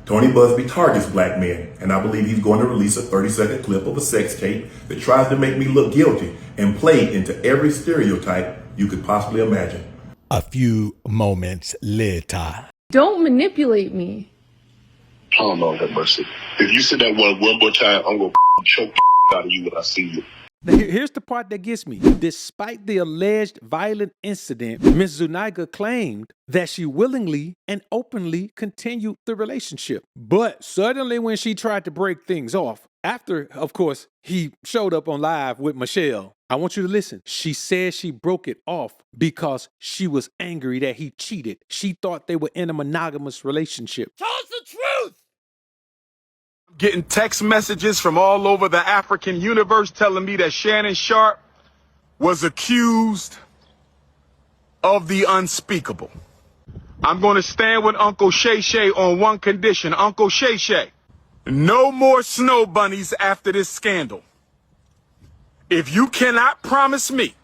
Tony Busby targets black men, and I believe he's going to release a 30-second clip of a sex tape that tries to make me look guilty and play into every stereotype you could possibly imagine. A few moments later. Don't manipulate me. Oh, Lord have mercy. If you say that one more time, I'm going to choke out of you when I see you. Now, here's the part that gets me. Despite the alleged violent incident, Ms. Zuniga claimed that she willingly and openly continued the relationship. But suddenly when she tried to break things off, after, of course, he showed up on live with Michelle, I want you to listen. She said she broke it off because she was angry that he cheated. She thought they were in a monogamous relationship. Tell us the truth! Getting text messages from all over the African universe telling me that Shannon Sharpe was accused of the unspeakable. I'm going to stand with Uncle Shay Shay on one condition. Uncle Shay Shay, no more snow bunnies after this scandal. If you cannot promise me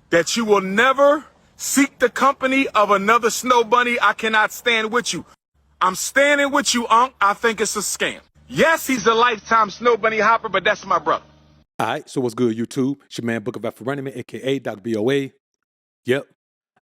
that you will never seek the company of another snow bunny, I cannot stand with you. I'm standing with you, Unc. I think it's a scam. Yes, he's a lifetime snow bunny hopper, but that's my brother. All right, so what's good, YouTube? It's your man, Book of AlphaRonomy, a.k.a. Dr. BOA. Yep,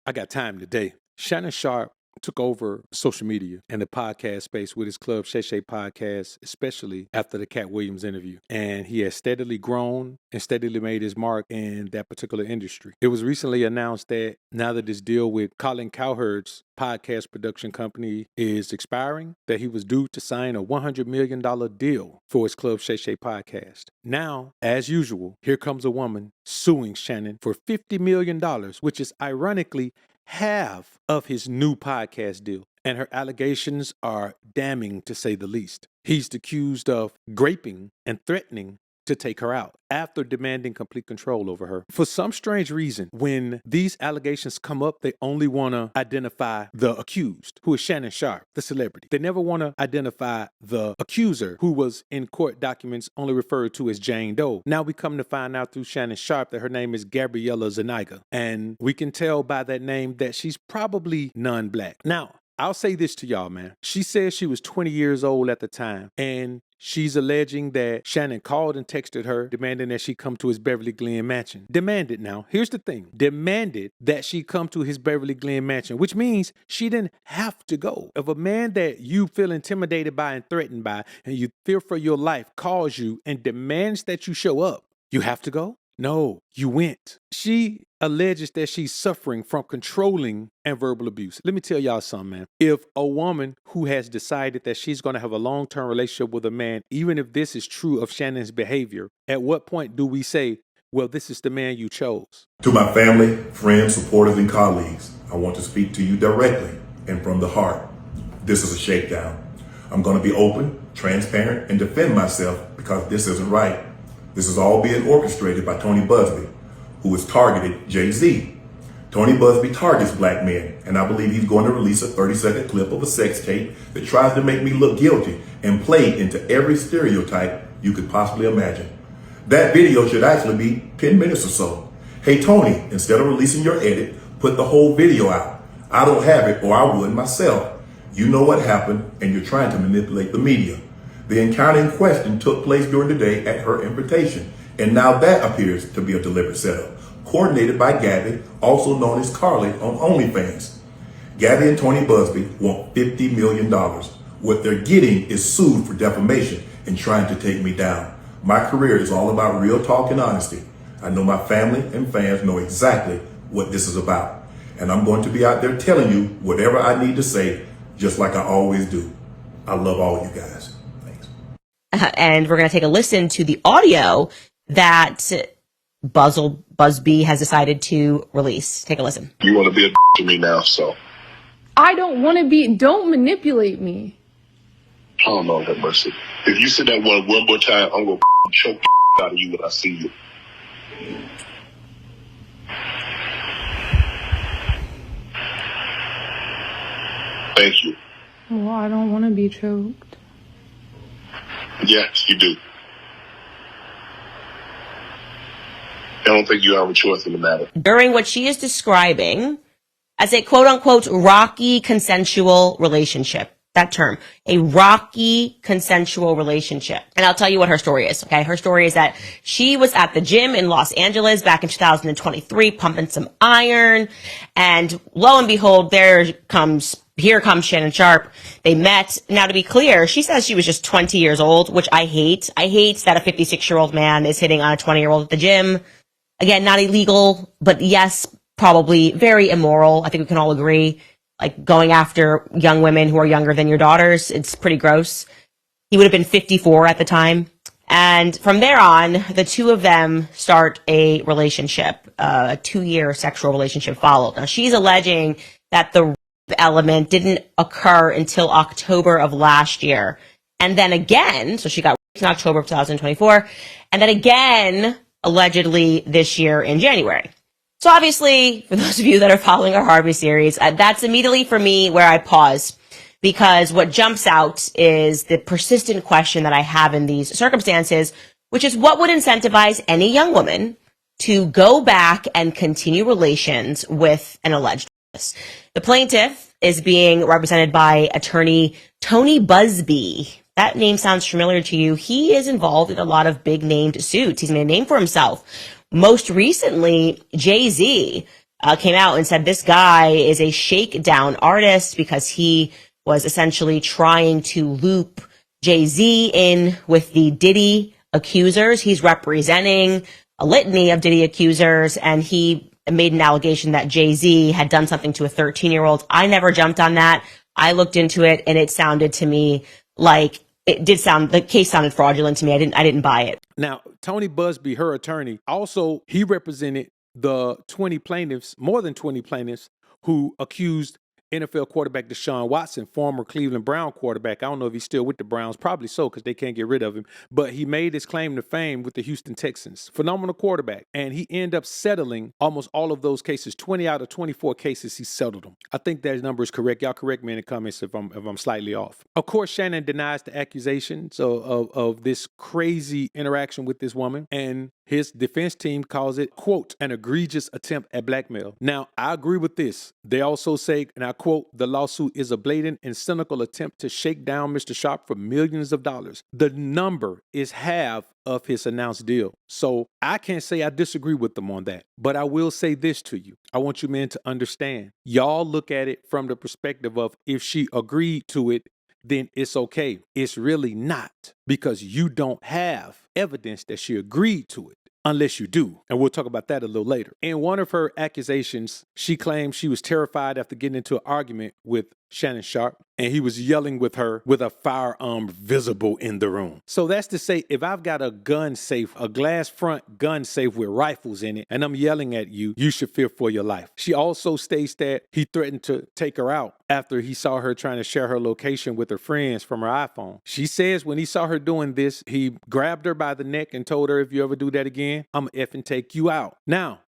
I got time today. Shannon Sharpe took over social media and the podcast space with his Club Shay Shay podcast, especially after the Cat Williams interview. And he has steadily grown and steadily made his mark in that particular industry. It was recently announced that now that this deal with Colin Cowherd's podcast production company is expiring, that he was due to sign a $100 million deal for his Club Shay Shay podcast. Now, as usual, here comes a woman suing Shannon for $50 million, which is ironically half of his new podcast deal. And her allegations are damning, to say the least. He's accused of graping and threatening to take her out after demanding complete control over her. For some strange reason, when these allegations come up, they only want to identify the accused, who is Shannon Sharpe, the celebrity. They never want to identify the accuser, who was in court documents only referred to as Jane Doe. Now we come to find out through Shannon Sharpe that her name is Gabriella Zuniga. And we can tell by that name that she's probably non-black. Now, I'll say this to y'all, man. She says she was 20 years old at the time, and she's alleging that Shannon called and texted her, demanding that she come to his Beverly Glen mansion. Demanded now. Here's the thing. Demanded that she come to his Beverly Glen mansion, which means she didn't have to go. If a man that you feel intimidated by and threatened by, and you fear for your life, calls you and demands that you show up, you have to go? No, you went. She alleges that she's suffering from controlling and verbal abuse. Let me tell y'all something, man. If a woman who has decided that she's going to have a long-term relationship with a man, even if this is true of Shannon's behavior, at what point do we say, well, this is the man you chose? To my family, friends, supporters, and colleagues, I want to speak to you directly and from the heart. This is a shakedown. I'm going to be open, transparent, and defend myself because this isn't right. This is all being orchestrated by Tony Busby, who has targeted Jay-Z. Tony Busby targets black men, and I believe he's going to release a 30-second clip of a sex tape that tries to make me look guilty and play into every stereotype you could possibly imagine. That video should actually be 10 minutes or so. Hey, Tony, instead of releasing your edit, put the whole video out. I don't have it, or I would myself. You know what happened, and you're trying to manipulate the media. The encounter in question took place during the day at her invitation, and now that appears to be a deliberate setup, coordinated by Gabby, also known as Carly on OnlyFans. Gabby and Tony Busby want $50 million. What they're getting is sued for defamation and trying to take me down. My career is all about real talk and honesty. I know my family and fans know exactly what this is about, and I'm going to be out there telling you whatever I need to say, just like I always do. I love all you guys. And we're going to take a listen to the audio that Busby has decided to release. Take a listen. You want to be a to me now, so. I don't want to be. Don't manipulate me. Oh, Lord have mercy. If you say that one more time, I'm going to choke out of you when I see you. Thank you. Well, I don't want to be choked. Yes, you do. I don't think you have a choice in the matter. During what she is describing as a quote-unquote rocky consensual relationship. that term, a rocky consensual relationship. And I'll tell you what her story is, okay? Her story is that she was at the gym in Los Angeles back in 2023, pumping some iron. And lo and behold, here comes Shannon Sharpe. They met. Now, to be clear, she says she was just 20 years old, which I hate. I hate that a 56-year-old man is hitting on a 20-year-old at the gym. Again, not illegal, but yes, probably very immoral. I think we can all agree. Like going after young women who are younger than your daughters, it's pretty gross. He would have been 54 at the time. And from there on, the two of them start a relationship, a 2-year sexual relationship followed. Now, she's alleging that the rape element didn't occur until October of last year. And then again, so she got raped in October of 2024, and then again, allegedly this year in January. So obviously, for those of you that are following our Harvey series, that's immediately for me where I pause, because what jumps out is the persistent question that I have in these circumstances, which is what would incentivize any young woman to go back and continue relations with an alleged rapist. The plaintiff is being represented by attorney Tony Busby. That name sounds familiar to you. He is involved in a lot of big named suits. He's made a name for himself. Most recently, Jay-Z came out and said this guy is a shakedown artist because he was essentially trying to loop Jay-Z in with the Diddy accusers. He's representing a litany of Diddy accusers, and he made an allegation that Jay-Z had done something to a 13-year-old. I never jumped on that. I looked into it, and it sounded to me like the case sounded fraudulent to me. I didn't buy it. Now, Tony Busby, her attorney, also, he represented the 20 plaintiffs, more than 20 plaintiffs, who accused NFL quarterback Deshaun Watson, former Cleveland Brown quarterback. I don't know if he's still with the Browns. Probably so, because they can't get rid of him. But he made his claim to fame with the Houston Texans. Phenomenal quarterback. And he ended up settling almost all of those cases. 20 out of 24 cases, he settled them. I think that number is correct. Y'all correct me in the comments if I'm slightly off. Of course, Shannon denies the accusations of this crazy interaction with this woman. And his defense team calls it, quote, an egregious attempt at blackmail. Now, I agree with this. They also say, and I quote, the lawsuit is a blatant and cynical attempt to shake down Mr. Sharpe for millions of dollars. The number is half of his announced deal. So I can't say I disagree with them on that. But I will say this to you. I want you men to understand. Y'all look at it from the perspective of if she agreed to it, then it's okay. It's really not, because you don't have evidence that she agreed to it unless you do. And we'll talk about that a little later. In one of her accusations, she claimed she was terrified after getting into an argument with Shannon Sharpe, and he was yelling with her with a firearm visible in the room. So that's to say, if I've got a gun safe, a glass front gun safe with rifles in it, and I'm yelling at you, you should fear for your life. She also states that he threatened to take her out after he saw her trying to share her location with her friends from her iPhone. She says when he saw her doing this, he grabbed her by the neck and told her, if you ever do that again, I'm gonna effing take you out. Now,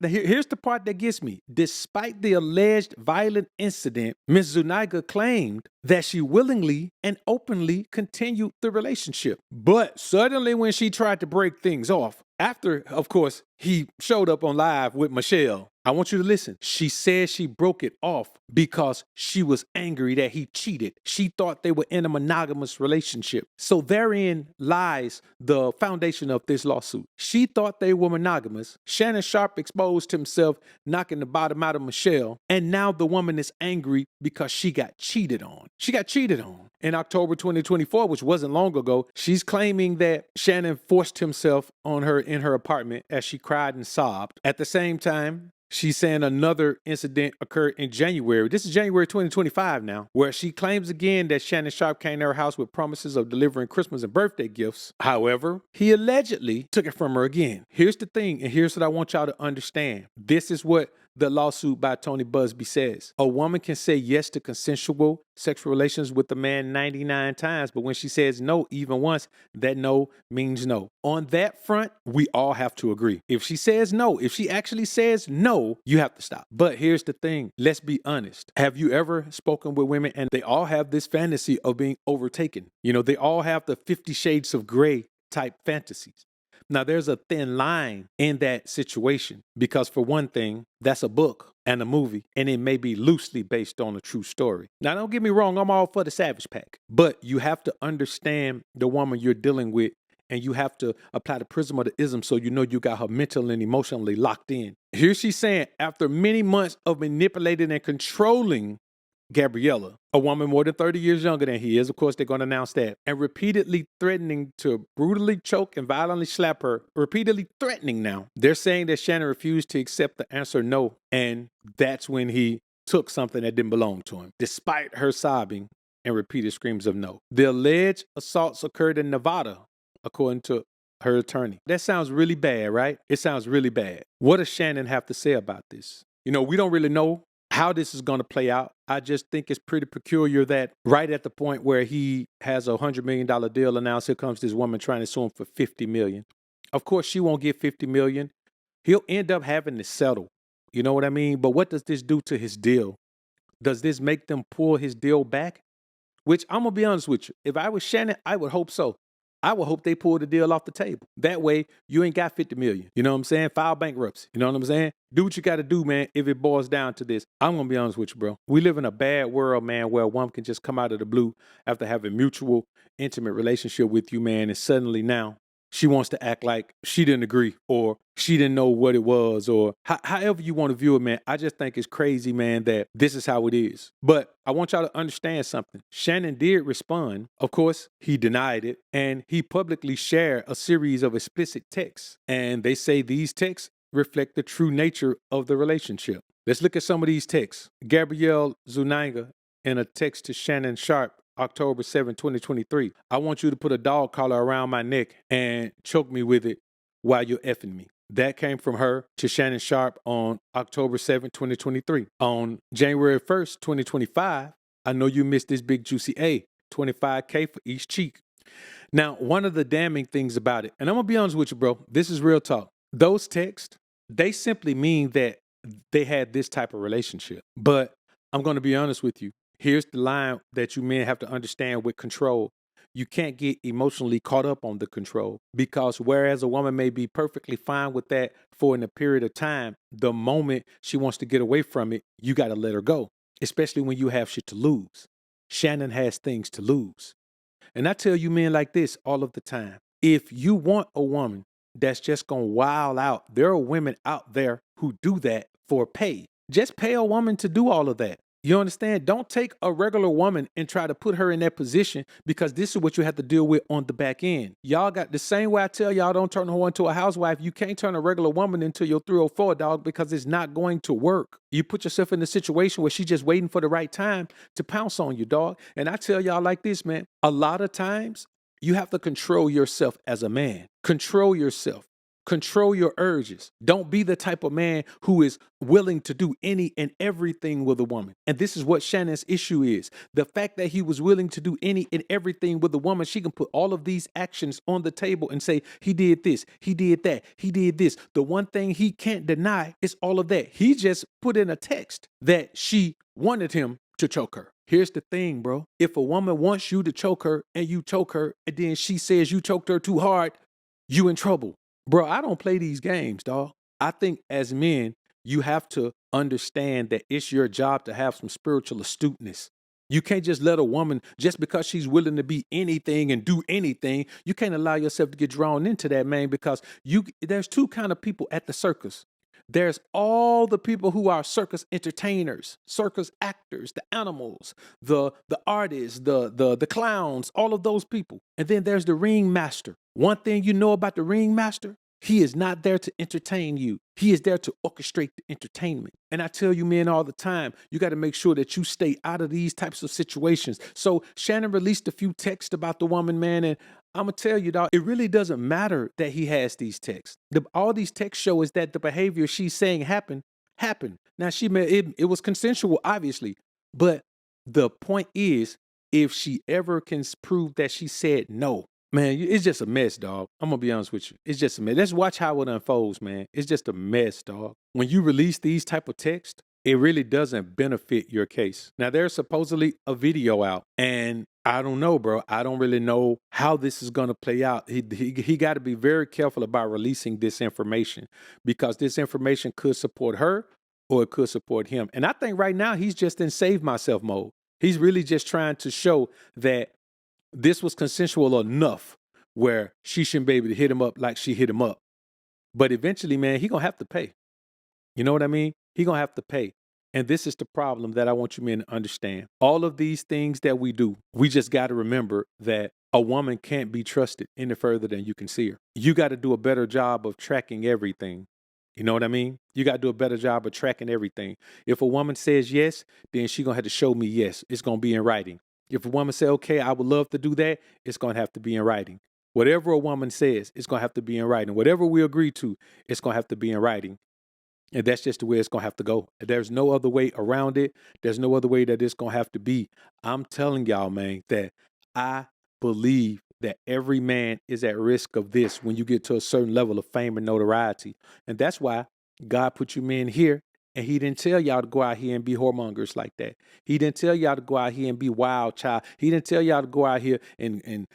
here's the part that gets me. Despite the alleged violent incident, Ms. Zuniga claimed that she willingly and openly continued the relationship. But suddenly when she tried to break things off, after, of course, he showed up on live with Michelle, I want you to listen. She said she broke it off because she was angry that he cheated. She thought they were in a monogamous relationship. So therein lies the foundation of this lawsuit. She thought they were monogamous. Shannon Sharpe exposed himself, knocking the bottom out of Michelle. And now the woman is angry because she got cheated on. She got cheated on. In October 2024, which wasn't long ago, she's claiming that Shannon forced himself on her in her apartment as she cried and sobbed. At the same time, she's saying another incident occurred in January. This is January 2025 now, where she claims again that Shannon Sharpe came to her house with promises of delivering Christmas and birthday gifts. However, he allegedly took it from her again. Here's the thing, and here's what I want y'all to understand. This is what the lawsuit by Tony Busby says. A woman can say yes to consensual sexual relations with a man 99 times, but when she says no even once, that no means no. On that front, we all have to agree. If she says no, if she actually says no, you have to stop. But here's the thing. Let's be honest. Have you ever spoken with women and they all have this fantasy of being overtaken? You know, they all have the 50 Shades of Grey type fantasies. Now, there's a thin line in that situation because, for one thing, that's a book and a movie, and it may be loosely based on a true story. Now, don't get me wrong, I'm all for the Savage Pack, but you have to understand the woman you're dealing with, and you have to apply the prism of the ism so you know you got her mentally and emotionally locked in. Here she's saying, after many months of manipulating and controlling Gabriella, a woman more than 30 years younger than he is, of course they're going to announce that, and repeatedly threatening to brutally choke and violently slap her, repeatedly threatening now. They're saying that Shannon refused to accept the answer no, and that's when he took something that didn't belong to him, despite her sobbing and repeated screams of no. The alleged assaults occurred in Nevada, according to her attorney. That sounds really bad, right? It sounds really bad. What does Shannon have to say about this? You know, we don't really know how this is going to play out. I just think it's pretty peculiar that right at the point where he has a $100 million deal announced, here comes this woman trying to sue him for $50 million. Of course, she won't get $50 million. He'll end up having to settle. You know what I mean? But what does this do to his deal? Does this make them pull his deal back? Which I'm going to be honest with you. If I was Shannon, I would hope so. I would hope they pull the deal off the table. That way, you ain't got $50 million. You know what I'm saying? File bankruptcy. You know what I'm saying? Do what you got to do, man, if it boils down to this. I'm going to be honest with you, bro. We live in a bad world, man, where a woman can just come out of the blue after having mutual, intimate relationship with you, man, and suddenly now she wants to act like she didn't agree or she didn't know what it was or however you want to view it, man. I just think it's crazy, man, that this is how it is. But I want y'all to understand something. Shannon did respond. Of course, he denied it, and he publicly shared a series of explicit texts. And they say these texts reflect the true nature of the relationship. Let's look at some of these texts. Gabrielle Zuniga in a text to Shannon Sharpe, October 7, 2023. I want you to put a dog collar around my neck and choke me with it while you're effing me. That came from her to Shannon Sharpe on October 7, 2023. On January 1st, 2025, I know you missed this big juicy A, $25K for each cheek. Now, one of the damning things about it, and I'm going to be honest with you, bro, this is real talk. Those texts, they simply mean that they had this type of relationship. But I'm going to be honest with you. Here's the line that you men have to understand with control. You can't get emotionally caught up on the control because whereas a woman may be perfectly fine with that for a period of time, the moment she wants to get away from it, you got to let her go, especially when you have shit to lose. Shannon has things to lose. And I tell you men like this all of the time. If you want a woman that's just going to wild out, there are women out there who do that for pay. Just pay a woman to do all of that. You understand? Don't take a regular woman and try to put her in that position because this is what you have to deal with on the back end. Y'all got the same way I tell y'all don't turn her into a housewife. You can't turn a regular woman into your 304 dog because it's not going to work. You put yourself in a situation where she's just waiting for the right time to pounce on you, dog. And I tell y'all like this, man, a lot of times you have to control yourself as a man. Control yourself. Control your urges. Don't be the type of man who is willing to do any and everything with a woman. And this is what Shannon's issue is. The fact that he was willing to do any and everything with a woman, she can put all of these actions on the table and say, he did this, he did that, he did this. The one thing he can't deny is all of that. He just put in a text that she wanted him to choke her. Here's the thing, bro. If a woman wants you to choke her and you choke her and then she says you choked her too hard, you in trouble. Bro, I don't play these games, dog. I think as men, you have to understand that it's your job to have some spiritual astuteness. You can't just let a woman, just because she's willing to be anything and do anything, you can't allow yourself to get drawn into that, man, because there's two kind of people at the circus. There's all the people who are circus entertainers, circus actors, the animals, the artists, the clowns, all of those people. And then there's the ring master. One thing you know about the ring master, he is not there to entertain you. He is there to orchestrate the entertainment. And I tell you men all the time, you got to make sure that you stay out of these types of situations. So Shannon released a few texts about the woman, man, and I'm going to tell you, dog, it really doesn't matter that he has these texts. All these texts show is that the behavior she's saying happened. Now, it was consensual, obviously. But the point is, if she ever can prove that she said no, man, it's just a mess, dog. I'm going to be honest with you. It's just a mess. Let's watch how it unfolds, man. It's just a mess, dog. When you release these type of texts, it really doesn't benefit your case. Now, there's supposedly a video out, and I don't know, bro. I don't really know how this is going to play out. He got to be very careful about releasing this information, because this information could support her or it could support him. And I think right now he's just in save myself mode. He's really just trying to show that this was consensual enough where she shouldn't be able to hit him up like she hit him up. But eventually, man, he going to have to pay. You know what I mean? He going to have to pay. And this is the problem that I want you men to understand. All of these things that we do, we just got to remember that a woman can't be trusted any further than you can see her. You got to do a better job of tracking everything. You know what I mean? You got to do a better job of tracking everything. If a woman says yes, then she going to have to show me yes. It's going to be in writing. If a woman say, okay, I would love to do that, it's going to have to be in writing. Whatever a woman says, it's going to have to be in writing. Whatever we agree to, it's going to have to be in writing. And that's just the way it's going to have to go. There's no other way around it. There's no other way that it's going to have to be. I'm telling y'all, man, that I believe that every man is at risk of this when you get to a certain level of fame and notoriety. And that's why God put you men here. And he didn't tell y'all to go out here and be whoremongers like that. He didn't tell y'all to go out here and be wild child. He didn't tell y'all to go out here and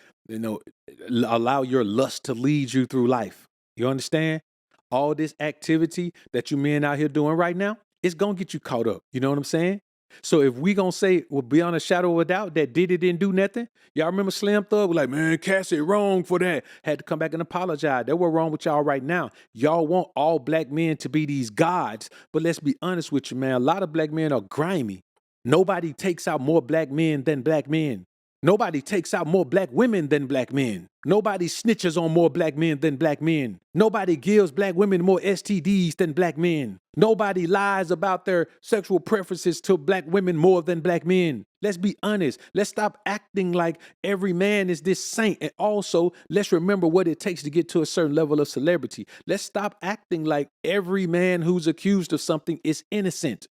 allow your lust to lead you through life. You understand? All this activity that you men out here doing right now, it's going to get you caught up. You know what I'm saying? So if we going to say, well, beyond a shadow of a doubt that Diddy didn't do nothing, y'all remember Slim Thug was like, man, Cassie wrong for that. Had to come back and apologize. That was wrong with y'all right now. Y'all want all black men to be these gods. But let's be honest with you, man. A lot of black men are grimy. Nobody takes out more black men than black men. Nobody takes out more black women than black men. Nobody snitches on more black men than black men. Nobody gives black women more STDs than black men. Nobody lies about their sexual preferences to black women more than black men. Let's be honest. Let's stop acting like every man is this saint. And also, let's remember what it takes to get to a certain level of celebrity. Let's stop acting like every man who's accused of something is innocent.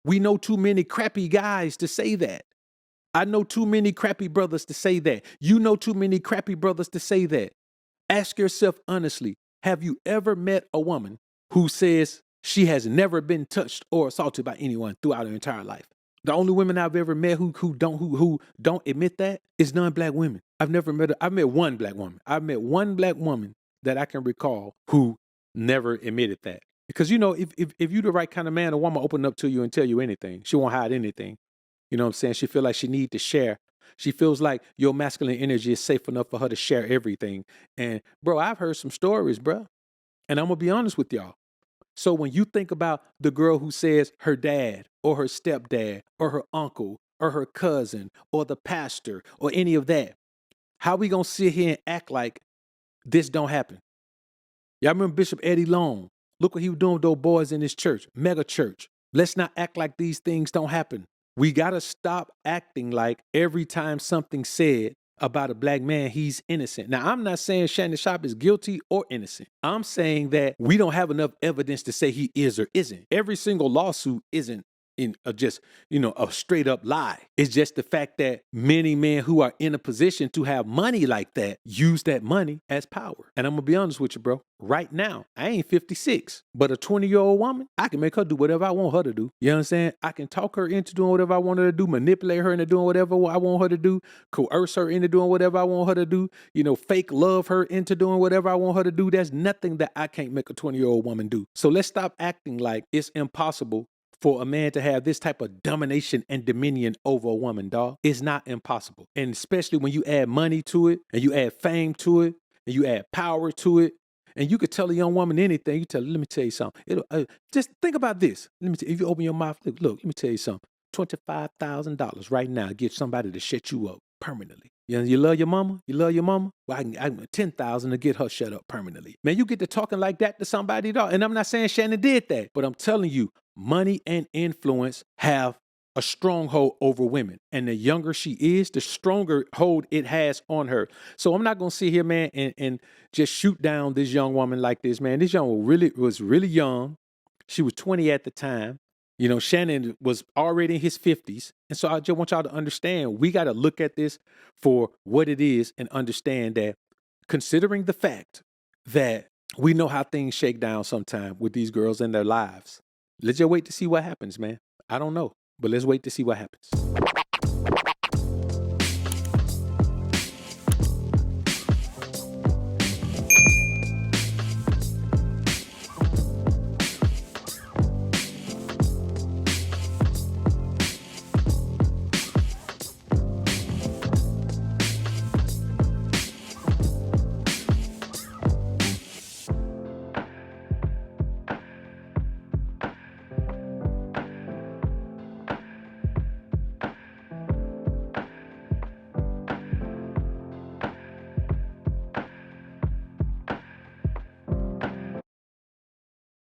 We know too many crappy guys to say that. I know too many crappy brothers to say that. You know too many crappy brothers to say that. Ask yourself honestly, have you ever met a woman who says she has never been touched or assaulted by anyone throughout her entire life? The only women I've ever met who don't admit that is non-black women. I've met one black woman. I've met one black woman that I can recall who never admitted that. Because if you're the right kind of man, a woman will open up to you and tell you anything. She won't hide anything. You know what I'm saying? She feels like she needs to share. She feels like your masculine energy is safe enough for her to share everything. And bro, I've heard some stories, bro. And I'm going to be honest with y'all. So when you think about the girl who says her dad or her stepdad or her uncle or her cousin or the pastor or any of that, how we going to sit here and act like this don't happen? Y'all remember Bishop Eddie Long? Look what he was doing with those boys in his church, mega church. Let's not act like these things don't happen. We got to stop acting like every time something's said about a black man, he's innocent. Now, I'm not saying Shannon Sharpe is guilty or innocent. I'm saying that we don't have enough evidence to say he is or isn't. Every single lawsuit isn't just a straight up lie. It's just the fact that many men who are in a position to have money like that use that money as power. And I'm going to be honest with you, bro. Right now, I ain't 56, but a 20-year-old woman, I can make her do whatever I want her to do. You know what I'm saying? I can talk her into doing whatever I want her to do, manipulate her into doing whatever I want her to do, coerce her into doing whatever I want her to do, fake love her into doing whatever I want her to do. There's nothing that I can't make a 20-year-old woman do. So let's stop acting like it's impossible for a man to have this type of domination and dominion over a woman, dog. It's not impossible. And especially when you add money to it and you add fame to it and you add power to it. And you could tell a young woman anything. You tell her, let me tell you something. Just think about this. If you open your mouth, look, let me tell you something. $25,000 right now, get somebody to shut you up permanently. You love your mama? You love your mama? Well, I can $10,000 to get her shut up permanently. Man, you get to talking like that to somebody, dog. And I'm not saying Shannon did that, but I'm telling you, money and influence have a stronghold over women. And the younger she is, the stronger hold it has on her. So I'm not going to sit here, man, and just shoot down this young woman like this, man. This young woman was really young. She was 20 at the time. Shannon was already in his 50s. And so I just want y'all to understand, we got to look at this for what it is and understand that, considering the fact that we know how things shake down sometime with these girls in their lives. Let's just wait to see what happens, man. I don't know, but let's wait to see what happens.